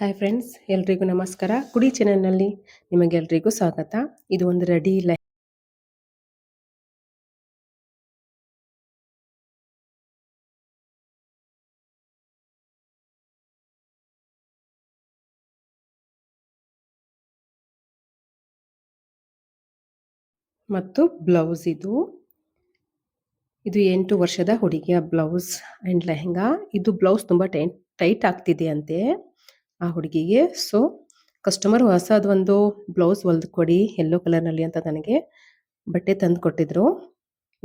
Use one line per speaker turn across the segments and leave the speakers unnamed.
Hi friends, ಎಲ್ರಿಗೂ ನಮಸ್ಕಾರ. ಕುಡಿ ಚಾನೆಲ್ನಲ್ಲಿ ನಿಮಗೆಲ್ರಿಗೂ ಸ್ವಾಗತ. ಇದು ಒಂದು ರೆಡಿ ಮತ್ತು ಬ್ಲೌಸ್. ಇದು 8 ವರ್ಷದ ಹುಡುಗಿಯ ಬ್ಲೌಸ್ ಆ್ಯಂಡ್ ಲೆಹೆಂಗಾ. ಇದು ಬ್ಲೌಸ್ ತುಂಬ ಟೈಟ್ ಆಗ್ತಿದೆ ಅಂತೆ ಆ ಹುಡುಗಿಗೆ. ಸೊ ಕಸ್ಟಮರ್ ಹೊಸದೊಂದು ಬ್ಲೌಸ್ ಹೊಲ್ದು ಕೊಡಿ ಯೆಲ್ಲೋ ಕಲರ್ನಲ್ಲಿ ಅಂತ ನನಗೆ ಬಟ್ಟೆ ತಂದು ಕೊಟ್ಟಿದ್ರು.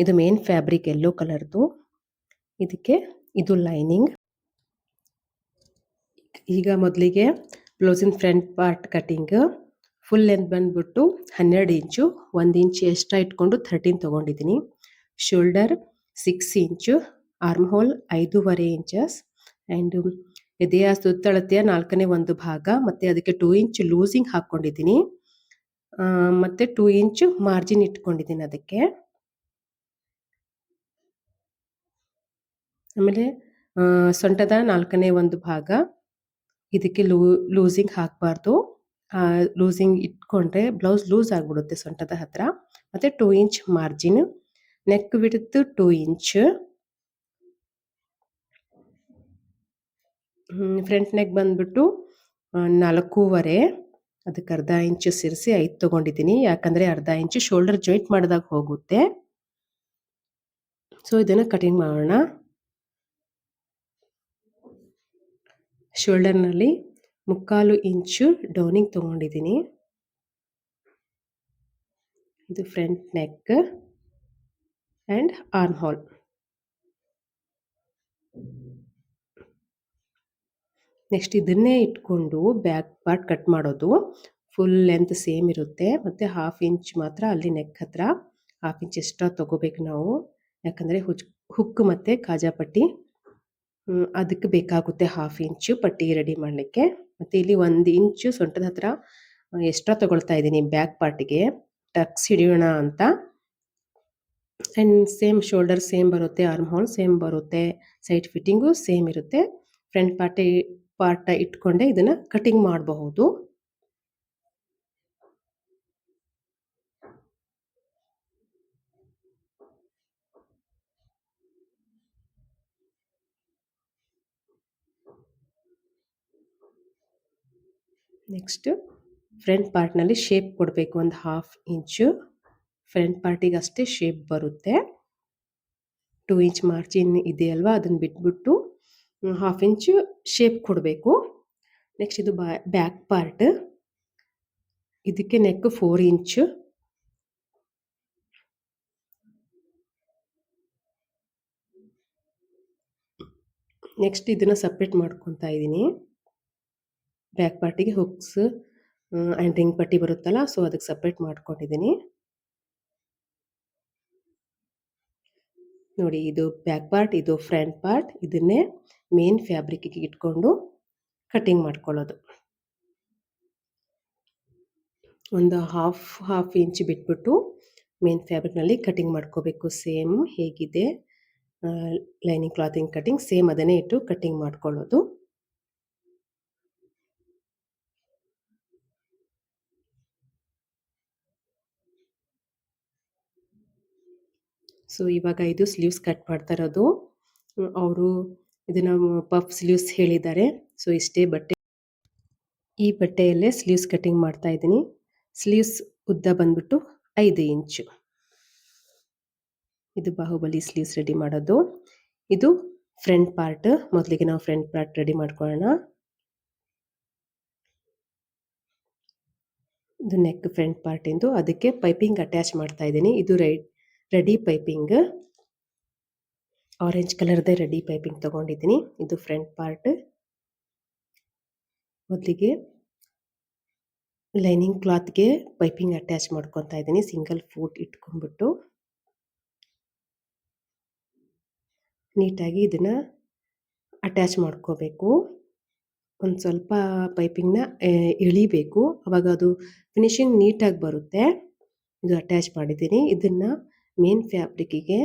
ಇದು ಮೇನ್ ಫ್ಯಾಬ್ರಿಕ್ ಯೆಲ್ಲೋ ಕಲರ್ದು. ಇದಕ್ಕೆ ಇದು ಲೈನಿಂಗ್. ಈಗ ಮೊದಲಿಗೆ ಬ್ಲೌಸಿನ front part cutting. Full length ಬಂದ್ಬಿಟ್ಟು 12 ಇಂಚು, 1 ಇಂಚ್ ಎಕ್ಸ್ಟ್ರಾ ಇಟ್ಕೊಂಡು 13 ತೊಗೊಂಡಿದ್ದೀನಿ. Shoulder 6 inch, arm hole 5.5 inches and ಎದೆಯ ಸುತ್ತಳತೆಯ 4ನೇ 1 ಭಾಗ, ಮತ್ತು ಅದಕ್ಕೆ 2 ಇಂಚ್ ಲೂಸಿಂಗ್ ಹಾಕ್ಕೊಂಡಿದ್ದೀನಿ. ಮತ್ತು 2 ಇಂಚು ಮಾರ್ಜಿನ್ ಇಟ್ಕೊಂಡಿದ್ದೀನಿ ಅದಕ್ಕೆ. ಆಮೇಲೆ ಸೊಂಟದ 4ನೇ 1 ಭಾಗ, ಇದಕ್ಕೆ ಲೂಸಿಂಗ್ ಹಾಕಬಾರ್ದು. ಲೂಸಿಂಗ್ ಇಟ್ಕೊಂಡ್ರೆ ಬ್ಲೌಸ್ ಲೂಸ್ ಆಗಿಬಿಡುತ್ತೆ ಸೊಂಟದ ಹತ್ರ. ಮತ್ತು 2 inch margin. Neck width 2 inch. Front neck ಬಂದ್ಬಿಟ್ಟು 4.5. ಅದಕ್ಕೆ ಅರ್ಧ ಇಂಚು ಸೇರಿಸಿ 5 ತೊಗೊಂಡಿದ್ದೀನಿ, ಯಾಕಂದರೆ ಅರ್ಧ ಇಂಚು ಶೋಲ್ಡರ್ ಜಾಯಿಂಟ್ ಮಾಡಿದಾಗ ಹೋಗುತ್ತೆ. ಸೊ ಇದನ್ನು ಕಟಿಂಗ್ ಮಾಡೋಣ. ಶೋಲ್ಡರ್ನಲ್ಲಿ 3/4 ಇಂಚು ಡೌನಿಂಗ್ ತೊಗೊಂಡಿದ್ದೀನಿ. ಇದು front neck and arm hole. Next ಇದನ್ನೇ ಇಟ್ಕೊಂಡು ಬ್ಯಾಕ್ ಪಾರ್ಟ್ ಕಟ್ ಮಾಡೋದು. ಫುಲ್ ಲೆಂತ್ ಸೇಮ್ ಇರುತ್ತೆ, ಮತ್ತು 1/2 ಇಂಚ್ ಮಾತ್ರ ಅಲ್ಲಿ ನೆಕ್ ಹತ್ರ 1/2 ಇಂಚ್ ಎಕ್ಸ್ಟ್ರಾ ತೊಗೋಬೇಕು ನಾವು, ಯಾಕಂದರೆ ಹುಕ್ ಮತ್ತು ಕಾಜಾಪಟ್ಟಿ ಅದಕ್ಕೆ ಬೇಕಾಗುತ್ತೆ 1/2 ಇಂಚು ಪಟ್ಟಿಗೆ ರೆಡಿ ಮಾಡಲಿಕ್ಕೆ. ಮತ್ತು ಇಲ್ಲಿ 1 ಇಂಚು ಸೊಂಟದ ಹತ್ರ ಎಕ್ಸ್ಟ್ರಾ ತೊಗೊಳ್ತಾ ಇದ್ದೀನಿ ಬ್ಯಾಕ್ ಪಾರ್ಟಿಗೆ ಟಕ್ಸ್ ಹಿಡಿಯೋಣ ಅಂತ. ಆ್ಯಂಡ್ ಸೇಮ್ ಶೋಲ್ಡರ್ ಸೇಮ್ ಬರುತ್ತೆ, ಆರ್ಮ್ ಹೋಲ್ ಸೇಮ್ ಬರುತ್ತೆ, ಸೈಡ್ ಫಿಟ್ಟಿಂಗು ಸೇಮ್ ಇರುತ್ತೆ. ಫ್ರಂಟ್ ಪಾರ್ಟ ಇಟ್ಕೊಂಡೆ ಇದನ್ನು ಕಟಿಂಗ್ ಮಾಡಬಹುದು. ನೆಕ್ಸ್ಟ್ ಫ್ರಂಟ್ ಪಾರ್ಟ್ನಲ್ಲಿ ಶೇಪ್ ಕೊಡಬೇಕು. 1/2 ಇಂಚು ಫ್ರಂಟ್ ಪಾರ್ಟಿಗೆ ಅಷ್ಟೇ ಶೇಪ್ ಬರುತ್ತೆ. 2 ಇಂಚ್ ಮಾರ್ಜಿನ್ ಇದೆಯಲ್ವಾ, ಅದನ್ನು ಬಿಟ್ಬಿಟ್ಟು 1/2 ಇಂಚು ಶೇಪ್ ಕೊಡಬೇಕು. ನೆಕ್ಸ್ಟ್ ಇದು ಬ್ಯಾಕ್ ಪಾರ್ಟ್. ಇದಕ್ಕೆ ನೆಕ್ 4 ಇಂಚು. ನೆಕ್ಸ್ಟ್ ಇದನ್ನು ಸಪ್ರೇಟ್ ಮಾಡ್ಕೊತಾ ಇದ್ದೀನಿ. ಬ್ಯಾಕ್ ಪಾರ್ಟಿಗೆ ಹುಕ್ಸ್ ಆ್ಯಂಡ್ ರಿಂಗ್ ಪಟ್ಟಿ ಬರುತ್ತಲ್ಲ, ಸೊ ಅದಕ್ಕೆ ಸಪ್ರೇಟ್ ಮಾಡ್ಕೊಂಡಿದ್ದೀನಿ. ನೋಡಿ, ಇದು ಬ್ಯಾಕ್ ಪಾರ್ಟ್, ಇದು ಫ್ರಂಟ್ ಪಾರ್ಟ್. ಇದನ್ನೇ ಮೇನ್ ಫ್ಯಾಬ್ರಿಕ್ಕಿಗೆ ಇಟ್ಕೊಂಡು ಕಟಿಂಗ್ ಮಾಡ್ಕೊಳ್ಳೋದು. ಒಂದು ಹಾಫ್ ಇಂಚ್ ಬಿಟ್ಬಿಟ್ಟು ಮೇನ್ ಫ್ಯಾಬ್ರಿಕ್ನಲ್ಲಿ ಕಟಿಂಗ್ ಮಾಡ್ಕೋಬೇಕು. ಸೇಮ್ ಹೇಗಿದೆ ಲೈನಿಂಗ್ ಕ್ಲಾತಿಂಗ್ ಕಟಿಂಗ್, ಸೇಮ್ ಅದನ್ನೇ ಇಟ್ಟು ಕಟಿಂಗ್ ಮಾಡ್ಕೊಳ್ಳೋದು. ಸೊ ಇವಾಗ ಇದು ಸ್ಲೀವ್ಸ್ ಕಟ್ ಮಾಡ್ತಾ ಇರೋದು. ಅವರು ಇದನ್ನು ಪಫ್ ಸ್ಲೀವ್ಸ್ ಹೇಳಿದ್ದಾರೆ. ಸೊ ಇಷ್ಟೇ ಬಟ್ಟೆ, ಈ ಬಟ್ಟೆಯಲ್ಲೇ ಸ್ಲೀವ್ಸ್ ಕಟಿಂಗ್ ಮಾಡ್ತಾ ಇದ್ದೀನಿ. ಸ್ಲೀವ್ಸ್ ಉದ್ದ ಬಂದ್ಬಿಟ್ಟು 5 ಇಂಚು. ಇದು ಬಾಹುಬಲಿ ಸ್ಲೀವ್ಸ್ ರೆಡಿ ಮಾಡೋದು. ಇದು ಫ್ರಂಟ್ ಪಾರ್ಟ್. ಮೊದಲಿಗೆ ನಾವು ಫ್ರಂಟ್ ಪಾರ್ಟ್ ರೆಡಿ ಮಾಡ್ಕೊಳ್ಳೋಣ. ಇದು ನೆಕ್ ಫ್ರಂಟ್ ಪಾರ್ಟ್ ಇಂದು, ಅದಕ್ಕೆ ಪೈಪಿಂಗ್ ಅಟ್ಯಾಚ್ ಮಾಡ್ತಾ ಇದ್ದೀನಿ. ಇದು ರೆಡಿ ಪೈಪಿಂಗ್, ಆರೆಂಜ್ ಕಲರ್ದೇ ರೆಡಿ ಪೈಪಿಂಗ್ ತೊಗೊಂಡಿದ್ದೀನಿ. ಇದು ಫ್ರಂಟ್ ಪಾರ್ಟ್. ಮೊದಲಿಗೆ ಲೈನಿಂಗ್ ಕ್ಲಾತ್ಗೆ ಪೈಪಿಂಗ್ ಅಟ್ಯಾಚ್ ಮಾಡ್ಕೊತಾ ಇದ್ದೀನಿ. ಸಿಂಗಲ್ ಫೂಟ್ ಇಟ್ಕೊಂಡ್ಬಿಟ್ಟು ನೀಟಾಗಿ ಇದನ್ನು ಅಟ್ಯಾಚ್ ಮಾಡ್ಕೋಬೇಕು. ಒಂದು ಸ್ವಲ್ಪ ಪೈಪಿಂಗ್ನ ಎಳಿಬೇಕು, ಅವಾಗ ಅದು ಫಿನಿಶಿಂಗ್ ನೀಟಾಗಿ ಬರುತ್ತೆ. ಇದು ಅಟ್ಯಾಚ್ ಮಾಡಿದ್ದೀನಿ. ಇದನ್ನು ಮೇನ್ ಫ್ಯಾಬ್ರಿಕ್ಕಿಗೆ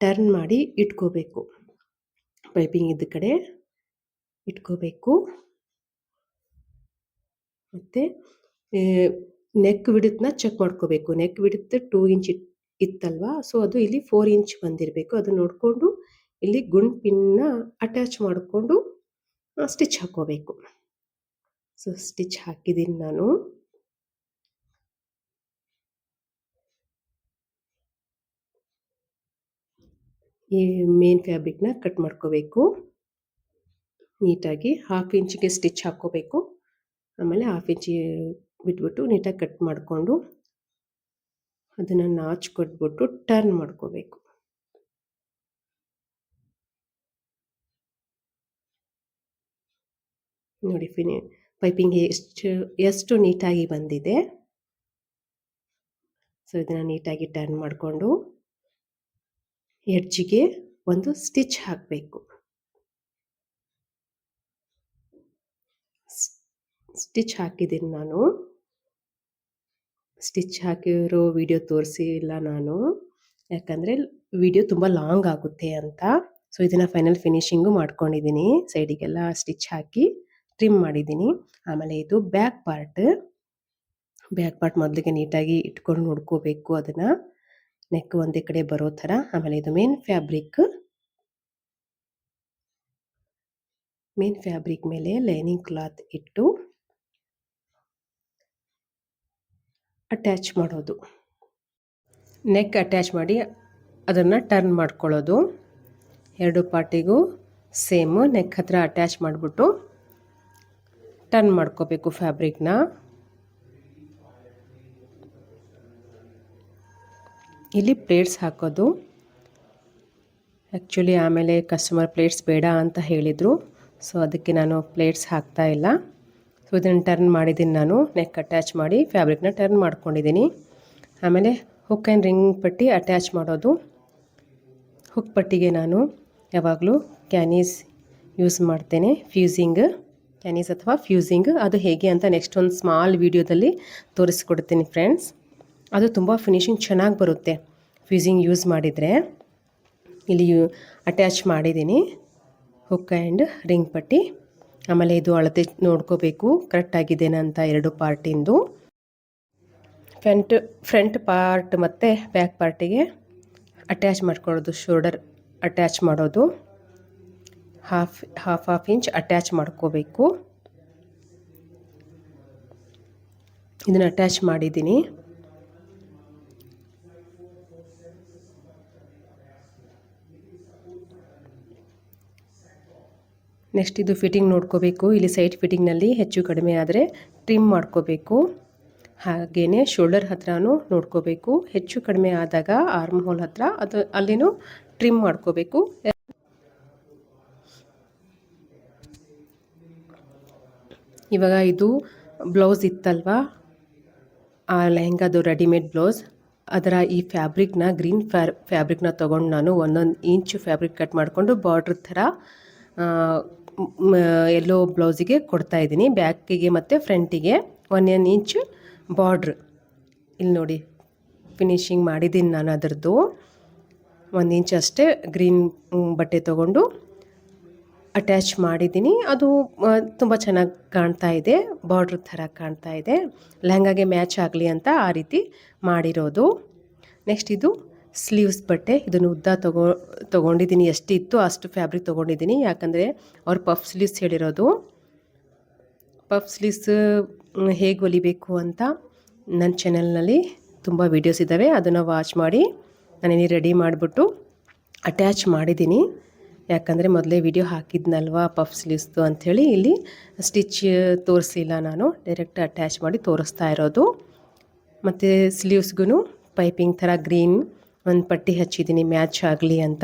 ಟರ್ನ್ ಮಾಡಿ ಇಟ್ಕೋಬೇಕು. ಪೈಪಿಂಗ್ ಇದ್ದ ಕಡೆ ಇಟ್ಕೋಬೇಕು. ಮತ್ತು ನೆಕ್ ವಿಡ್ತ್‌ನ ಚೆಕ್ ಮಾಡ್ಕೋಬೇಕು. ನೆಕ್ ವಿಡ್ತ್ 2 ಇಂಚ್ ಇತ್ತಲ್ವಾ, ಸೊ ಅದು ಇಲ್ಲಿ 4 ಇಂಚ್ ಬಂದಿರಬೇಕು. ಅದನ್ನ ನೋಡಿಕೊಂಡು ಇಲ್ಲಿ ಗುಂಡ್ ಪಿನ್ನ ಅಟ್ಯಾಚ್ ಮಾಡಿಕೊಂಡು ಸ್ಟಿಚ್ ಹಾಕ್ಕೋಬೇಕು. ಸೊ ಸ್ಟಿಚ್ ಹಾಕಿದ್ದೀನಿ ನಾನು. ಈ ಮೇನ್ ಫ್ಯಾಬ್ರಿಕ್ನ ಕಟ್ ಮಾಡ್ಕೋಬೇಕು ನೀಟಾಗಿ. 1/2 ಇಂಚಿಗೆ ಸ್ಟಿಚ್ ಹಾಕ್ಕೋಬೇಕು. ಆಮೇಲೆ 1/2 ಇಂಚ್ ಬಿಟ್ಬಿಟ್ಟು ನೀಟಾಗಿ ಕಟ್ ಮಾಡಿಕೊಂಡು ಅದನ್ನು ನಾಚ್ ಕೊಟ್ಬಿಟ್ಟು ಟರ್ನ್ ಮಾಡ್ಕೋಬೇಕು. ನೋಡಿ ಪೈಪಿಂಗ್ ಎಷ್ಟು ನೀಟಾಗಿ ಬಂದಿದೆ. ಸೊ ಇದನ್ನು ನೀಟಾಗಿ ಟರ್ನ್ ಮಾಡಿಕೊಂಡು ಎಡ್ಜಿಗೆ ಒಂದು ಸ್ಟಿಚ್ ಹಾಕಬೇಕು. ಸ್ಟಿಚ್ ಹಾಕಿದ್ದೀನಿ ನಾನು. ಸ್ಟಿಚ್ ಹಾಕಿರೋ ವಿಡಿಯೋ ತೋರಿಸಿಲ್ಲ ನಾನು, ಯಾಕಂದರೆ ವಿಡಿಯೋ ತುಂಬ ಲಾಂಗ್ ಆಗುತ್ತೆ ಅಂತ. ಸೊ ಇದನ್ನು ಫೈನಲ್ ಫಿನಿಶಿಂಗು ಮಾಡ್ಕೊಂಡಿದ್ದೀನಿ. ಸೈಡಿಗೆಲ್ಲ ಸ್ಟಿಚ್ ಹಾಕಿ ಟ್ರಿಮ್ ಮಾಡಿದ್ದೀನಿ. ಆಮೇಲೆ ಇದು ಬ್ಯಾಕ್ ಪಾರ್ಟ್ ಮೊದಲಿಗೆ ನೀಟಾಗಿ ಇಟ್ಕೊಂಡು ನೋಡ್ಕೋಬೇಕು ಅದನ್ನು, ನೆಕ್ ಒಂದೇ ಕಡೆ ಬರೋ ಥರ. ಆಮೇಲೆ ಇದು ಮೇನ್ ಫ್ಯಾಬ್ರಿಕ್ ಮೇಲೆ ಲೈನಿಂಗ್ ಕ್ಲಾತ್ ಇಟ್ಟು ಅಟ್ಯಾಚ್ ಮಾಡೋದು. ನೆಕ್ ಅಟ್ಯಾಚ್ ಮಾಡಿ ಅದನ್ನು ಟರ್ನ್ ಮಾಡ್ಕೊಳ್ಳೋದು. 2 ಪಾರ್ಟಿಗೂ ಸೇಮು ನೆಕ್ ಹತ್ರ ಅಟ್ಯಾಚ್ ಮಾಡಿಬಿಟ್ಟು ಟರ್ನ್ ಮಾಡ್ಕೋಬೇಕು ಫ್ಯಾಬ್ರಿಕ್ನ. ಇಲ್ಲಿ ಪ್ಲೇಟ್ಸ್ ಹಾಕೋದು. ಆ್ಯಕ್ಚುಲಿ ಆಮೇಲೆ ಕಸ್ಟಮರ್ ಪ್ಲೇಟ್ಸ್ ಬೇಡ ಅಂತ ಹೇಳಿದರು, ಸೊ ಅದಕ್ಕೆ ನಾನು ಪ್ಲೇಟ್ಸ್ ಹಾಕ್ತಾ ಇಲ್ಲ. ಸೊ ಇದನ್ನು ಟರ್ನ್ ಮಾಡಿದ್ದೀನಿ ನಾನು. ನೆಕ್ ಅಟ್ಯಾಚ್ ಮಾಡಿ ಫ್ಯಾಬ್ರಿಕ್ನ ಟರ್ನ್ ಮಾಡ್ಕೊಂಡಿದ್ದೀನಿ. ಆಮೇಲೆ ಹುಕ್ ಆ್ಯಂಡ್ ರಿಂಗ್ ಪಟ್ಟಿ ಅಟ್ಯಾಚ್ ಮಾಡೋದು. ಹುಕ್ ಪಟ್ಟಿಗೆ ನಾನು ಯಾವಾಗಲೂ ಕ್ಯಾನೀಸ್ ಯೂಸ್ ಮಾಡ್ತೇನೆ, ಕ್ಯಾನೀಸ್ ಅಥವಾ ಫ್ಯೂಸಿಂಗ್. ಅದು ಹೇಗೆ ಅಂತ ನೆಕ್ಸ್ಟ್ ಒಂದು ಸ್ಮಾಲ್ ವೀಡಿಯೋದಲ್ಲಿ ತೋರಿಸ್ಕೊಡ್ತೀನಿ ಫ್ರೆಂಡ್ಸ್. ಅದು ತುಂಬ ಫಿನಿಶಿಂಗ್ ಚೆನ್ನಾಗಿ ಬರುತ್ತೆ ಫ್ಯೂಸಿಂಗ್ ಯೂಸ್ ಮಾಡಿದರೆ. ಇಲ್ಲಿ ಅಟ್ಯಾಚ್ ಮಾಡಿದ್ದೀನಿ ಹುಕ್ ಆ್ಯಂಡ್ ರಿಂಗ್ ಪಟ್ಟಿ. ಆಮೇಲೆ ಇದು ಅಳತೆ ನೋಡ್ಕೋಬೇಕು ಕರೆಕ್ಟಾಗಿದ್ದೇನೆ ಅಂತ 2 ಪಾರ್ಟಿಂದು. ಫ್ರಂಟ್ ಪಾರ್ಟ್ ಮತ್ತು ಬ್ಯಾಕ್ ಪಾರ್ಟಿಗೆ ಅಟ್ಯಾಚ್ ಮಾಡ್ಕೊಳ್ಳೋದು. ಶೋಲ್ಡರ್ ಅಟ್ಯಾಚ್ ಮಾಡೋದು. ಹಾಫ್ ಇಂಚ್ ಅಟ್ಯಾಚ್ ಮಾಡ್ಕೋಬೇಕು. ಇದನ್ನು ಅಟ್ಯಾಚ್ ಮಾಡಿದ್ದೀನಿ. ನೆಕ್ಸ್ಟ್ ಇದು ಫಿಟ್ಟಿಂಗ್ ನೋಡ್ಕೋಬೇಕು. ಇಲ್ಲಿ ಸೈಡ್ ಫಿಟ್ಟಿಂಗ್ನಲ್ಲಿ ಹೆಚ್ಚು ಕಡಿಮೆ ಆದರೆ ಟ್ರಿಮ್ ಮಾಡ್ಕೋಬೇಕು. ಹಾಗೆಯೇ ಶೋಲ್ಡರ್ ಹತ್ರನೂ ನೋಡ್ಕೋಬೇಕು. ಹೆಚ್ಚು ಕಡಿಮೆ ಆದಾಗ ಆರ್ಮ್ ಹೋಲ್ ಹತ್ರ ಅಲ್ಲಿನೂ ಟ್ರಿಮ್ ಮಾಡ್ಕೋಬೇಕು. ಇವಾಗ ಇದು ಬ್ಲೌಸ್ ಇತ್ತಲ್ವಾ, ಆ ಲೆಹಂಗಾದು ರೆಡಿಮೇಡ್ ಬ್ಲೌಸ್, ಅದರ ಈ ಫ್ಯಾಬ್ರಿಕ್ನ ಗ್ರೀನ್ ಫ್ಯಾಬ್ರಿಕ್ನ ತೊಗೊಂಡು ನಾನು 1 ಇಂಚ್ ಫ್ಯಾಬ್ರಿಕ್ ಕಟ್ ಮಾಡಿಕೊಂಡು ಬಾರ್ಡ್ರ್ ಥರ ಎಲ್ಲೋ ಬ್ಲೌಸಿಗೆ ಕೊಡ್ತಾಯಿದ್ದೀನಿ. ಬ್ಯಾಕಿಗೆ ಮತ್ತು ಫ್ರಂಟಿಗೆ 1 ಇಂಚ್ ಬಾರ್ಡ್ರ್. ಇಲ್ಲಿ ನೋಡಿ ಫಿನಿಶಿಂಗ್ ಮಾಡಿದ್ದೀನಿ ನಾನು ಅದರದ್ದು. 1 ಇಂಚ್ ಅಷ್ಟೇ ಗ್ರೀನ್ ಬಟ್ಟೆ ತೊಗೊಂಡು ಅಟ್ಯಾಚ್ ಮಾಡಿದ್ದೀನಿ. ಅದು ತುಂಬ ಚೆನ್ನಾಗಿ ಕಾಣ್ತಾ ಇದೆ, ಬಾರ್ಡ್ರ್ ಥರ ಕಾಣ್ತಾ ಇದೆ. ಲೆಹಂಗಾಗೆ ಮ್ಯಾಚ್ ಆಗಲಿ ಅಂತ ಆ ರೀತಿ ಮಾಡಿರೋದು. ನೆಕ್ಸ್ಟ್ ಇದು ಸ್ಲೀವ್ಸ್ ಬಟ್ಟೆ. ಇದನ್ನು ಉದ್ದ ತೊಗೊಂಡಿದ್ದೀನಿ. ಎಷ್ಟಿತ್ತು ಅಷ್ಟು ಫ್ಯಾಬ್ರಿಕ್ ತೊಗೊಂಡಿದ್ದೀನಿ, ಯಾಕಂದರೆ ಅವ್ರು ಪಫ್ ಸ್ಲೀವ್ಸ್ ಹೇಳಿರೋದು. ಪಫ್ ಸ್ಲೀವ್ಸ್ ಹೇಗೆ ಹೊಲಿಬೇಕು ಅಂತ ನನ್ನ ಚಾನಲ್ನಲ್ಲಿ ತುಂಬ ವೀಡಿಯೋಸ್ ಇದ್ದಾವೆ, ಅದನ್ನು ವಾಚ್ ಮಾಡಿ ನಾನಿಲ್ಲಿ ರೆಡಿ ಮಾಡಿಬಿಟ್ಟು ಅಟ್ಯಾಚ್ ಮಾಡಿದ್ದೀನಿ. ಯಾಕಂದರೆ ಮೊದಲೇ ವಿಡಿಯೋ ಹಾಕಿದ್ನಲ್ವಾ ಪಫ್ ಸ್ಲೀವ್ಸ್ದು ಅಂಥೇಳಿ ಇಲ್ಲಿ ಸ್ಟಿಚ್ ತೋರಿಸಿಲ್ಲ ನಾನು, ಡೈರೆಕ್ಟ್ ಅಟ್ಯಾಚ್ ಮಾಡಿ ತೋರಿಸ್ತಾ ಇರೋದು. ಮತ್ತು ಸ್ಲೀವ್ಸ್ಗೂ ಪೈಪಿಂಗ್ ಥರ ಗ್ರೀನ್ ಒಂದು ಪಟ್ಟಿ ಹಚ್ಚಿದ್ದೀನಿ ಮ್ಯಾಚ್ ಆಗಲಿ ಅಂತ.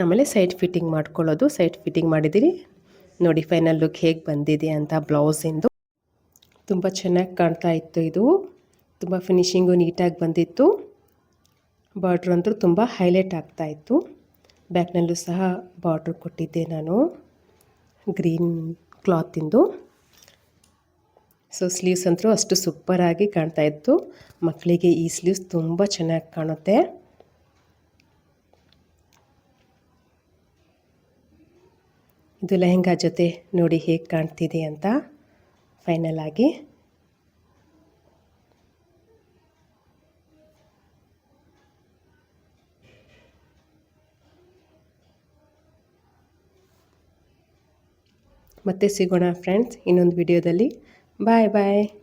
ಆಮೇಲೆ ಸೈಡ್ ಫಿಟ್ಟಿಂಗ್ ಮಾಡ್ಕೊಳ್ಳೋದು. ಸೈಡ್ ಫಿಟ್ಟಿಂಗ್ ಮಾಡಿದ್ದೀನಿ ನೋಡಿ ಫೈನಲ್ ಲುಕ್ ಹೇಗೆ ಬಂದಿದೆ ಅಂತ ಬ್ಲೌಸಿಂದು. ತುಂಬ ಚೆನ್ನಾಗಿ ಕಾಣ್ತಾ ಇತ್ತು. ಇದು ತುಂಬ ಫಿನಿಶಿಂಗು ನೀಟಾಗಿ ಬಂದಿತ್ತು. ಬಾರ್ಡ್ರ್ ಅಂತೂ ತುಂಬ ಹೈಲೈಟ್ ಆಗ್ತಾಯಿತ್ತು. ಬ್ಯಾಕ್ನಲ್ಲೂ ಸಹ ಬಾರ್ಡ್ರ್ ಕೊಟ್ಟಿದ್ದೆ ನಾನು ಗ್ರೀನ್ ಕ್ಲಾತಿಂದು. ಸೊ ಸ್ಲೀವ್ಸ್ ಅಂತೂ ಅಷ್ಟು ಸೂಪರಾಗಿ ಕಾಣ್ತಾ ಇತ್ತು. ಮಕ್ಕಳಿಗೆ ಈ ಸ್ಲೀವ್ಸ್ ತುಂಬ ಚೆನ್ನಾಗಿ ಕಾಣುತ್ತೆ. ಇದು ಲೆಹಂಗಾ ಜೊತೆ ನೋಡಿ ಹೇಗೆ ಕಾಣ್ತಿದೆ ಅಂತ. ಫೈನಲ್ ಆಗಿ. ಮತ್ತೆ ಸಿಗೋಣ ಫ್ರೆಂಡ್ಸ್ ಇನ್ನೊಂದು ವಿಡಿಯೋದಲ್ಲಿ. ಬಾಯ್ ಬಾಯ್.